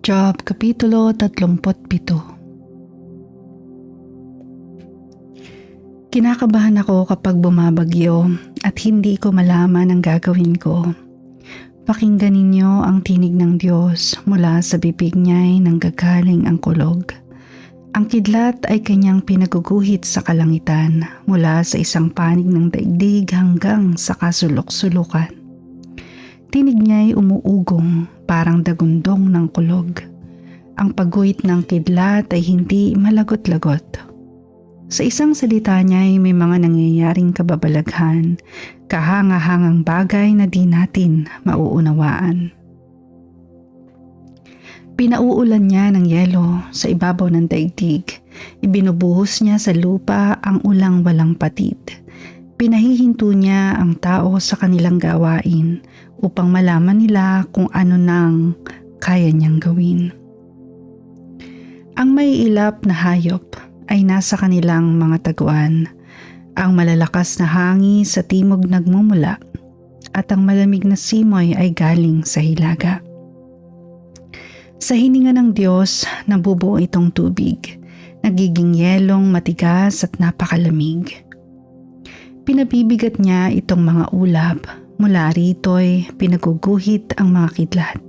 Job Kapitulo 37. Kinakabahan ako kapag bumabagyo at hindi ko malaman ang gagawin ko. Pakinggan ninyo ang tinig ng Diyos, mula sa bibig niya'y nanggagaling ang kulog. Ang kidlat ay kanyang pinaguguhit sa kalangitan, mula sa isang panig ng daigdig hanggang sa kasulok-sulukan. Tinig niya'y umuugong, parang dagundong ng kulog. Ang pagguhit ng kidlat ay hindi malagot-lagot. Sa isang salita niya'y may mga nangyayaring kababalaghan, kahanga-hangang bagay na di natin mauunawaan. Pinauulan niya ng yelo sa ibabaw ng daigdig. Ibinubuhos niya sa lupa ang ulang walang patid. Pinahihinto niya ang tao sa kanilang gawain upang malaman nila kung ano nang kaya niyang gawin. Ang may ilap na hayop ay nasa kanilang mga taguan. Ang malalakas na hangin sa timog nagmumula at ang malamig na simoy ay galing sa hilaga. Sa hininga ng Diyos nabubuo itong tubig, nagiging yelong matigas at napakalamig. Pinabibigat niya itong mga ulap, mula rito'y pinaguguhit ang mga kidlat.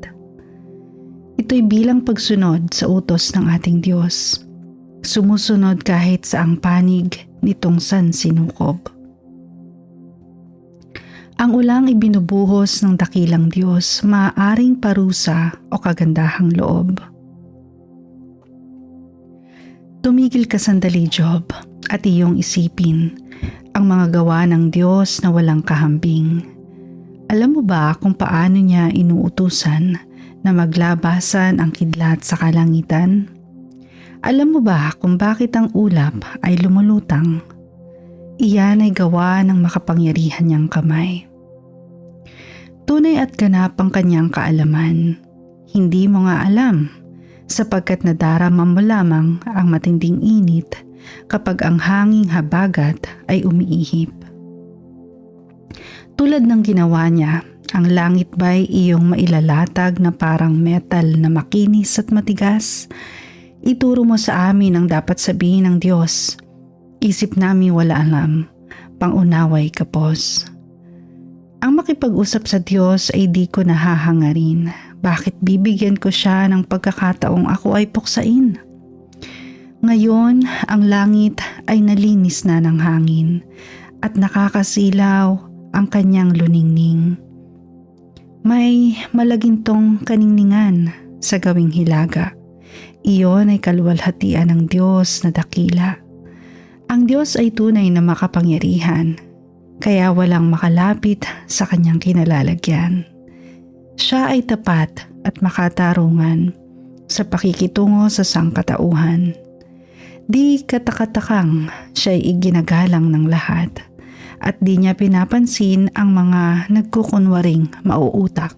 Ito'y bilang pagsunod sa utos ng ating Diyos. Sumusunod kahit sa ang panig nitong sansinukob. Ang ulang ibinubuhos ng dakilang Diyos, maaaring parusa o kagandahang loob. Tumigil ka sandali, Job, at iyong isipin ang mga gawa ng Diyos na walang kahambing. Alam mo ba kung paano niya inuutusan na maglabasan ang kidlat sa kalangitan? Alam mo ba kung bakit ang ulap ay lumulutang? Iyan ay gawa ng makapangyarihan niyang kamay. Tunay at ganap ang kanyang kaalaman. Hindi mo nga alam, sapagkat nadarama mo lamang ang matinding init kapag ang hanging habagat ay umiihip. Tulad ng ginawa niya, ang langit ba'y iyong mailalatag na parang metal na makinis at matigas? Ituro mo sa amin ang dapat sabihin ng Diyos. Isip namin wala alam, pangunaway kapos. Ang makipag-usap sa Diyos ay di ko nahahangarin. Bakit bibigyan ko siya ng pagkakataong ako ay puksain? Ngayon, ang langit ay nalinis na ng hangin at nakakasilaw ang kanyang luningning. May malagintong kaningningan sa gawing hilaga. Iyon ay kaluwalhatian ng Diyos na dakila. Ang Diyos ay tunay na makapangyarihan, kaya walang makalapit sa kanyang kinalalagyan. Siya ay tapat at makatarungan sa pakikitungo sa sangkatauhan. Di katakatakang siya'y iginagalang ng lahat at di niya pinapansin ang mga nagkukunwaring mauutak.